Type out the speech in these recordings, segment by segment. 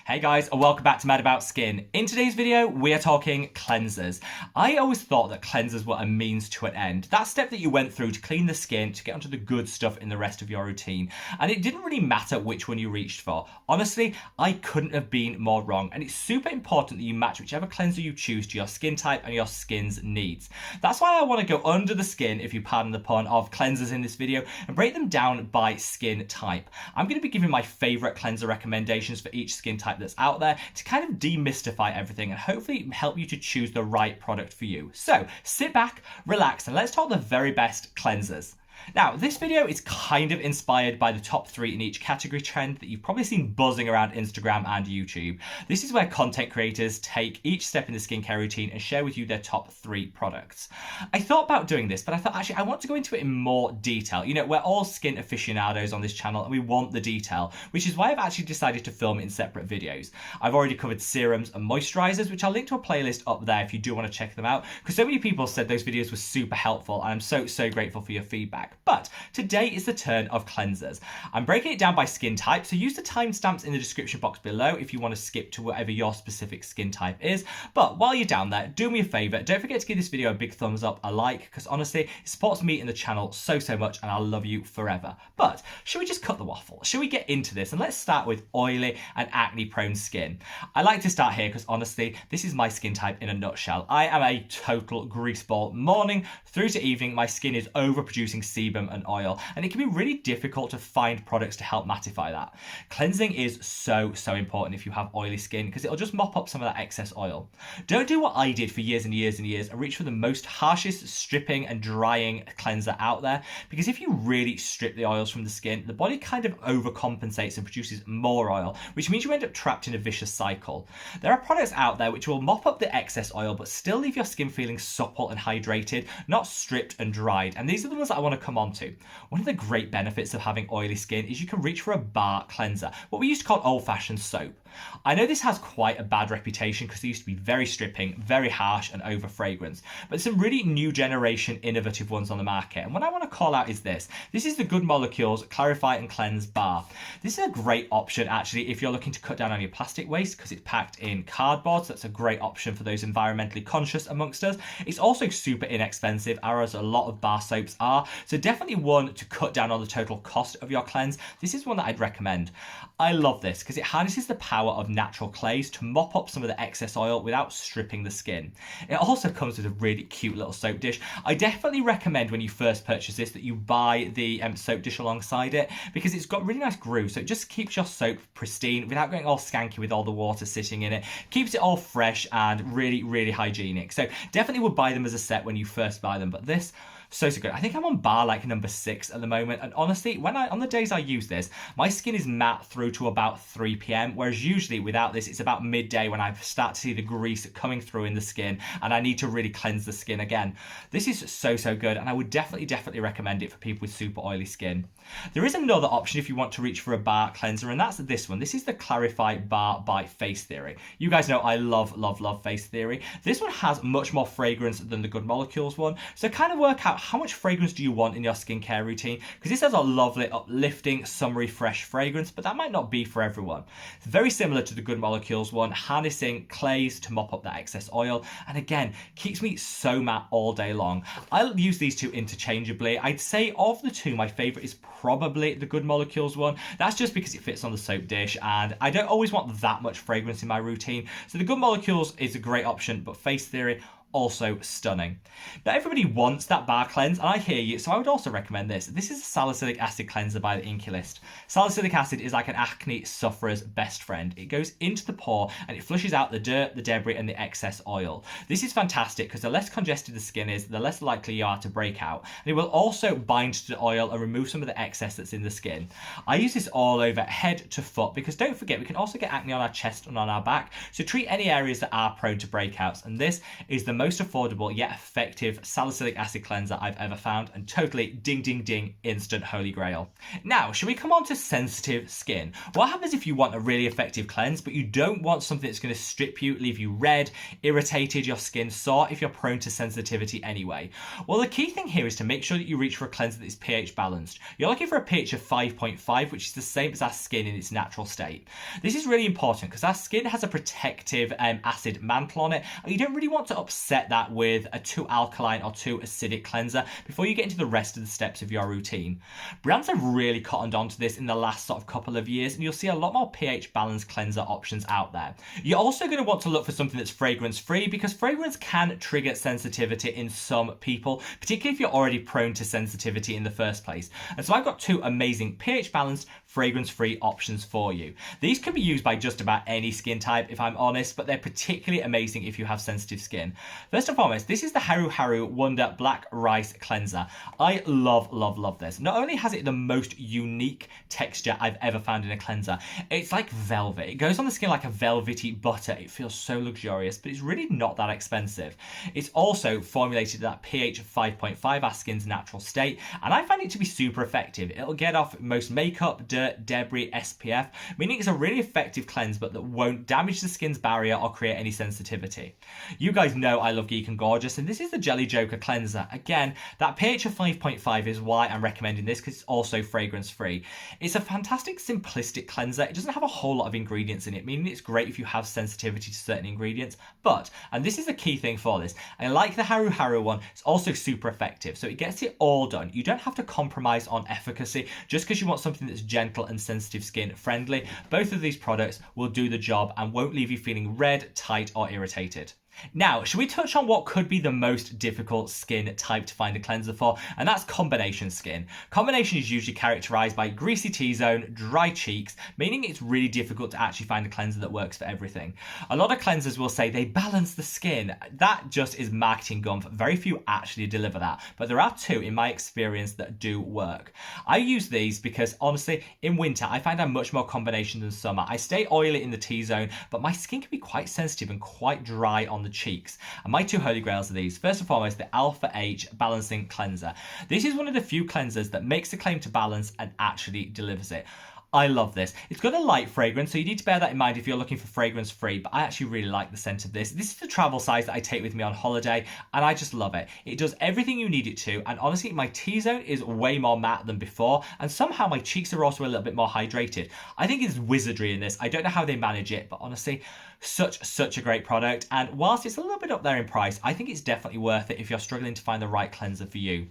Hey guys, and welcome back to Mad About Skin. In today's video, we are talking cleansers. I always thought that cleansers were a means to an end. That step that you went through to clean the skin, to get onto the good stuff in the rest of your routine. And it didn't really matter which one you reached for. Honestly, I couldn't have been more wrong. And it's super important that you match whichever cleanser you choose to your skin type and your skin's needs. That's why I want to go under the skin, if you pardon the pun, of cleansers in this video and break them down by skin type. I'm going to be giving my favorite cleanser recommendations for each skin type that's out there to kind of demystify everything and hopefully help you to choose the right product for you. So sit back, relax, and let's talk the very best cleansers. Now, this video is kind of inspired by the top 3 in each category trend that you've probably seen buzzing around Instagram and YouTube. This is where content creators take each step in the skincare routine and share with you their top 3 products. I thought about doing this, but I thought actually I want to go into it in more detail. You know, we're all skin aficionados on this channel and we want the detail, which is why I've actually decided to film it in separate videos. I've already covered serums and moisturizers, which I'll link to a playlist up there if you do want to check them out, because so many people said those videos were super helpful and I'm so grateful for your feedback. But today is the turn of cleansers. I'm breaking it down by skin type, so use the timestamps in the description box below if you want to skip to whatever your specific skin type is. But while you're down there, do me a favor, don't forget to give this video a big thumbs up, a like, because honestly, it supports me and the channel so much and I'll love you forever. But should we just cut the waffle? Should we get into this? And let's start with oily and acne prone skin. I like to start here because honestly, this is my skin type in a nutshell. I am a total grease ball. Morning through to evening, my skin is overproducing sebum and oil, and it can be really difficult to find products to help mattify that. Cleansing is so important if you have oily skin, because it'll just mop up some of that excess oil. Don't do what I did for years and years and reach for the most harshest stripping and drying cleanser out there, because if you really strip the oils from the skin, the body kind of overcompensates and produces more oil, which means you end up trapped in a vicious cycle. There are products out there which will mop up the excess oil but still leave your skin feeling supple and hydrated, not stripped and dried, and these are the ones that I want to come on to. One of the great benefits of having oily skin is you can reach for a bar cleanser, what we used to call old-fashioned soap. I know this has quite a bad reputation because they used to be very stripping, very harsh and over fragrance, but some really new generation innovative ones on the market, and what I want to call out is this. This is the Good Molecules Clarify and Cleanse Bar. This is a great option actually if you're looking to cut down on your plastic waste, because it's packed in cardboard, so that's a great option for those environmentally conscious amongst us. It's also super inexpensive, as a lot of bar soaps are, so definitely one to cut down on the total cost of your cleanse. This is one that I'd recommend. I love this because it harnesses the power of natural clays to mop up some of the excess oil without stripping the skin. It also comes with a really cute little soap dish. I definitely recommend when you first purchase this that you buy the soap dish alongside it, because it's got really nice grooves, so it just keeps your soap pristine without going all skanky with all the water sitting in it. Keeps it all fresh and really hygienic. So definitely would buy them as a set when you first buy them, but this, so good. I think I'm on bar like number 6 at the moment, and honestly, on the days I use this, my skin is matte through to about 3 p.m, whereas usually without this, it's about midday when I start to see the grease coming through in the skin and I need to really cleanse the skin again. This is so good, and I would definitely recommend it for people with super oily skin. There is another option if you want to reach for a bar cleanser, and that's this one. This is the Clarify Bar by Face Theory. You guys know I love Face Theory. This one has much more fragrance than the Good Molecules one, so kind of work out how much fragrance do you want in your skincare routine, because this has a lovely uplifting summery fresh fragrance, but that might not be for everyone. It's very similar to the Good Molecules one, harnessing clays to mop up that excess oil, and again keeps me so matte all day long. I'll use these two interchangeably. I'd say of the two, my favorite is probably the Good Molecules one. That's just because it fits on the soap dish and I don't always want that much fragrance in my routine, so the Good Molecules is a great option, but Face Theory also stunning. Now everybody wants that bar cleanse, and I hear you, so I would also recommend this. This is a salicylic acid cleanser by the Inculist. Salicylic acid is like an acne sufferer's best friend. It goes into the pore and it flushes out the dirt, the debris and the excess oil. This is fantastic because the less congested the skin is, the less likely you are to break out, and it will also bind to the oil and remove some of the excess that's in the skin. I use this all over head to foot, because don't forget we can also get acne on our chest and on our back, so treat any areas that are prone to breakouts, and this is the most affordable yet effective salicylic acid cleanser I've ever found, and totally ding ding ding instant holy grail. Now, should we come on to sensitive skin? What happens if you want a really effective cleanse, but you don't want something that's going to strip you, leave you red, irritated, your skin sore if you're prone to sensitivity anyway? Well, the key thing here is to make sure that you reach for a cleanser that is pH balanced. You're looking for a pH of 5.5, which is the same as our skin in its natural state. This is really important because our skin has a protective acid mantle on it, and you don't really want to upset that with a too alkaline or too acidic cleanser before you get into the rest of the steps of your routine. Brands have really cottoned onto this in the last sort of couple of years, and you'll see a lot more pH balanced cleanser options out there. You're also going to want to look for something that's fragrance free, because fragrance can trigger sensitivity in some people, particularly if you're already prone to sensitivity in the first place. And so I've got two amazing pH balanced fragrance free options for you. These can be used by just about any skin type, if I'm honest, but they're particularly amazing if you have sensitive skin. First and foremost, this is the Haru Haru Wonder Black Rice Cleanser. I love this. Not only has it the most unique texture I've ever found in a cleanser, it's like velvet. It goes on the skin like a velvety butter. It feels so luxurious, but it's really not that expensive. It's also formulated at that pH of 5.5, our skin's natural state, and I find it to be super effective. It'll get off most makeup, dirt, debris, SPF, meaning it's a really effective cleanse, but that won't damage the skin's barrier or create any sensitivity. You guys know I love Geek and Gorgeous, and this is the Jelly Joker cleanser. Again, that pH of 5.5 is why I'm recommending this, because it's also fragrance free. It's a fantastic simplistic cleanser. It doesn't have a whole lot of ingredients in it, meaning it's great if you have sensitivity to certain ingredients, but, and this is the key thing for this, I like the Haru Haru one, it's also super effective, so it gets it all done. You don't have to compromise on efficacy just because you want something that's gentle and sensitive skin friendly. Both of these products will do the job and won't leave you feeling red, tight or irritated. Now, should we touch on what could be the most difficult skin type to find a cleanser for? And that's combination skin. Combination is usually characterized by greasy T-zone, dry cheeks, meaning it's really difficult to actually find a cleanser that works for everything. A lot of cleansers will say they balance the skin. That just is marketing gumph. Very few actually deliver that, but there are two in my experience that do work. I use these because honestly, in winter, I find I'm much more combination than summer. I stay oily in the T-zone, but my skin can be quite sensitive and quite dry on the cheeks. And my two holy grails are these. First and foremost, the Alpha H Balancing Cleanser. This is one of the few cleansers that makes the claim to balance and actually delivers it. I love this. It's got a light fragrance, so you need to bear that in mind if you're looking for fragrance free, but I actually really like the scent of this. This is the travel size that I take with me on holiday, and I just love it. It does everything you need it to, and honestly, my T-zone is way more matte than before, and somehow my cheeks are also a little bit more hydrated. I think it's wizardry in this. I don't know how they manage it, but honestly, such a great product, and whilst it's a little bit up there in price, I think it's definitely worth it if you're struggling to find the right cleanser for you.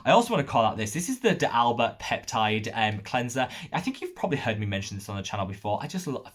I also want to call out this is the D'Alba Peptide Cleanser. I think you've probably heard me mention this on the channel before.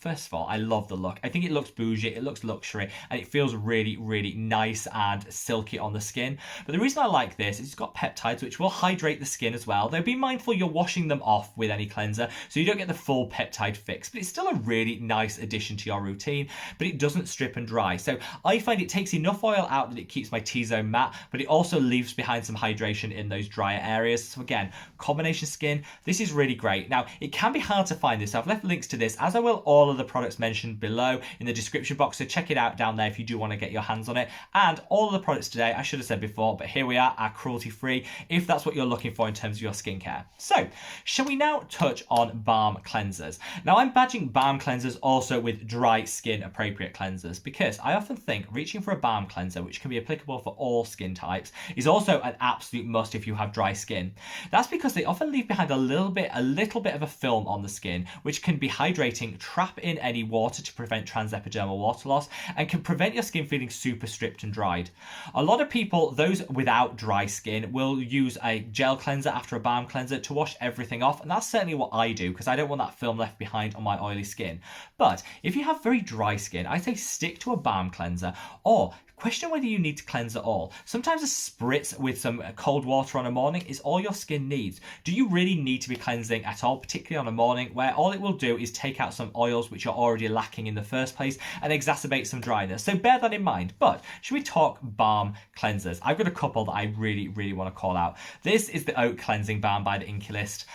First of all, I love the look. I think it looks bougie, it looks luxury, and it feels really nice and silky on the skin. But the reason I like this is it's got peptides which will hydrate the skin as well. Though be mindful you're washing them off with any cleanser, so you don't get the full peptide fix, but it's still a really nice addition to your routine, but it doesn't strip and dry. So I find it takes enough oil out that it keeps my T-zone matte, but it also leaves behind some hydration in those drier areas. So again, combination skin, this is really great. Now, it can be hard to find this. So I've left links to this, as I will all of the products mentioned below in the description box, so check it out down there if you do want to get your hands on it. And all of the products today, I should have said before, but here we are cruelty free, if that's what you're looking for in terms of your skincare. So, shall we now touch on balm cleansers? Now, I'm badging balm cleansers also with dry skin appropriate cleansers, because I often think reaching for a balm cleanser, which can be applicable for all skin types, is also an absolute must if you have dry skin. That's because they often leave behind a little bit of a film on the skin, which can be hydrating, trap in any water to prevent transepidermal water loss, and can prevent your skin feeling super stripped and dried. A lot of people, those without dry skin, will use a gel cleanser after a balm cleanser to wash everything off, and that's certainly what I do, because I don't want that film left behind on my oily skin. But if you have very dry skin, I say stick to a balm cleanser, or question whether you need to cleanse at all. Sometimes a spritz with some cold water on a morning is all your skin needs. Do you really need to be cleansing at all, particularly on a morning where all it will do is take out some oils which are already lacking in the first place and exacerbate some dryness? So bear that in mind. But should we talk balm cleansers? I've got a couple that I really want to call out. This is the Oat Cleansing Balm by the Inculist.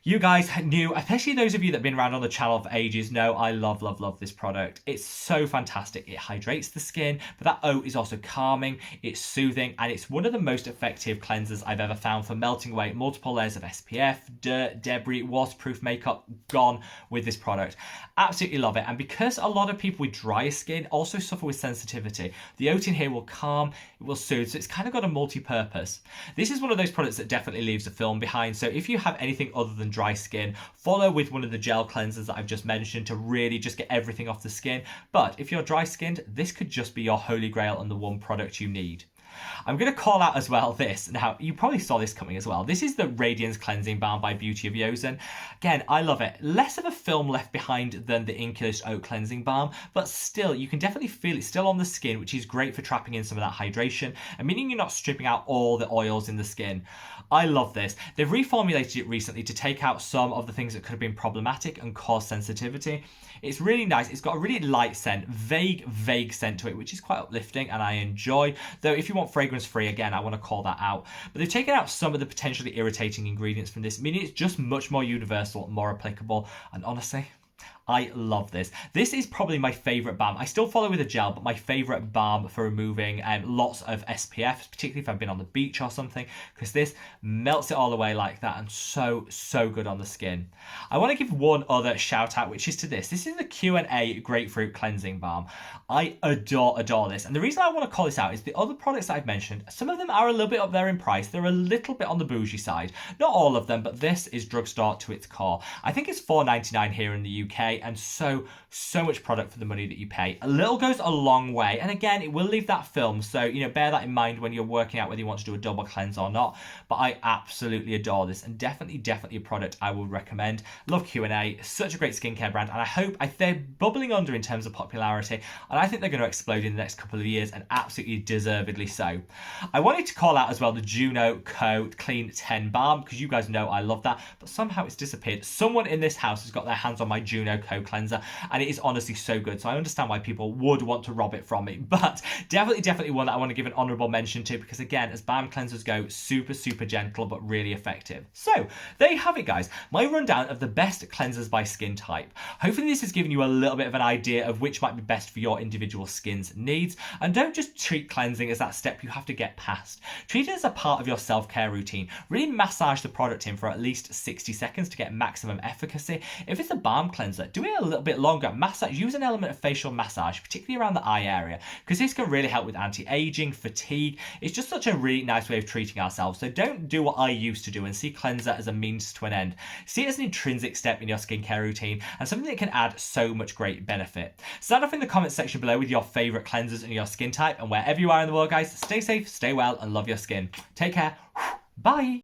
You guys knew, especially those of you that have been around on the channel for ages, know I love, love, love this product. It's so fantastic. It hydrates the skin, but that oat is also calming, it's soothing, and it's one of the most effective cleansers I've ever found for melting away multiple layers of SPF, dirt, debris, waterproof makeup, gone with this product. Absolutely love it. And because a lot of people with drier skin also suffer with sensitivity, the oat in here will calm, it will soothe, so it's kind of got a multi-purpose. This is one of those products that definitely leaves a film behind, so if you have anything other than dry skin, follow with one of the gel cleansers that I've just mentioned to really just get everything off the skin. But if you're dry skinned, this could just be your holy grail and the one product you need. I'm going to call out as well this. Now, you probably saw this coming as well. This is the Radiance Cleansing Balm by Beauty of Yosun. Again, I love it. Less of a film left behind than the Inculist Oat Cleansing Balm, but still, you can definitely feel it still on the skin, which is great for trapping in some of that hydration and meaning you're not stripping out all the oils in the skin. I love this. They've reformulated it recently to take out some of the things that could have been problematic and cause sensitivity. It's really nice. It's got a really light scent, vague scent to it, which is quite uplifting and I enjoy. Though if you want fragrance free, again, I want to call that out. But they've taken out some of the potentially irritating ingredients from this, meaning it's just much more universal and more applicable. And honestly, I love this. This is probably my favourite balm. I still follow with a gel, but my favourite balm for removing lots of SPF, particularly if I've been on the beach or something, because this melts it all away like that and so good on the skin. I want to give one other shout out, which is to this. This is the Q&A Grapefruit Cleansing Balm. I adore this. And the reason I want to call this out is the other products that I've mentioned, some of them are a little bit up there in price. They're a little bit on the bougie side. Not all of them, but this is drugstore to its core. I think it's $4.99 here in the UK, and so much product for the money that you pay. A little goes a long way, and again, it will leave that film, so bear that in mind when you're working out whether you want to do a double cleanse or not. But I absolutely adore this, and definitely a product I would recommend. Love Q&A, such a great skincare brand, and I hope they're bubbling under in terms of popularity, and I think they're going to explode in the next couple of years, and absolutely deservedly so. I wanted to call out as well the Juno Co Clean 10 Balm, because you guys know I love that, but somehow it's disappeared. Someone in this house has got their hands on my Juno Co cleanser, and it is honestly so good, so I understand why people would want to rob it from me, but definitely one that I want to give an honourable mention to, because again, as balm cleansers go, super gentle but really effective. So there you have it, guys, my rundown of the best cleansers by skin type. Hopefully this has given you a little bit of an idea of which might be best for your individual skin's needs, and don't just treat cleansing as that step you have to get past. Treat it as a part of your self-care routine. Really massage the product in for at least 60 seconds to get maximum efficacy. If it's a balm cleanser, do it a little bit longer. Massage, use an element of facial massage, particularly around the eye area, because this can really help with anti-aging, fatigue. It's just such a really nice way of treating ourselves. So don't do what I used to do and see cleanser as a means to an end. See it as an intrinsic step in your skincare routine and something that can add so much great benefit. Sound off in the comments section below with your favourite cleansers and your skin type, and wherever you are in the world, guys, stay safe, stay well, and love your skin. Take care. Bye.